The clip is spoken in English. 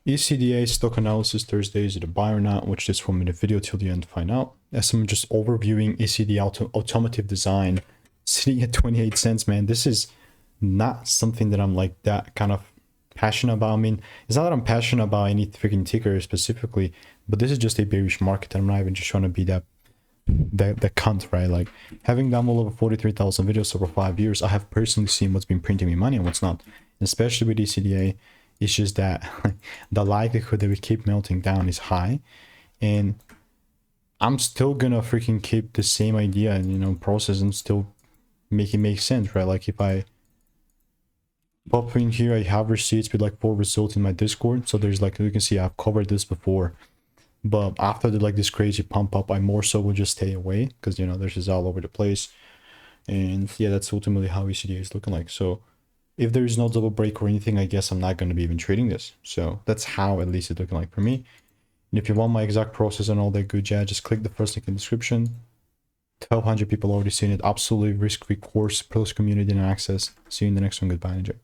ECDA Stock Analysis Thursday, is it a buy or not? Watch this 1 minute video till the end to find out. As I'm just overviewing ECD Automotive Design, sitting at 28 cents, man. This is not something that I'm like that kind of passionate about. I mean, it's not that I'm passionate about any freaking ticker specifically, but this is just a bearish market. I'm not even just trying to be that cunt, right? Like, having done well over 43,000 videos over 5 years, I have personally seen what's been printing me money and what's not. And especially with ECDA, it's just that the likelihood that we keep melting down is high, and I'm still gonna freaking keep the same idea and, you know, process and still make it make sense, right? Like, if I pop in here, I have receipts with like 4 results in my Discord. So there's, like, you can see I've covered this before, but after the, like, this crazy pump up, I more so will just stay away because, you know, there's just all over the place. And yeah, that's ultimately how ECDA is looking like. So if there is no double break or anything, I guess I'm not going to be even trading this. So that's how at least it's looking like for me. And if you want my exact process and all that good jazz, just click the first link in the description. 1,200 people already seen it. Absolutely risk-free course, plus community and access. See you in the next one. Goodbye. Enjoy.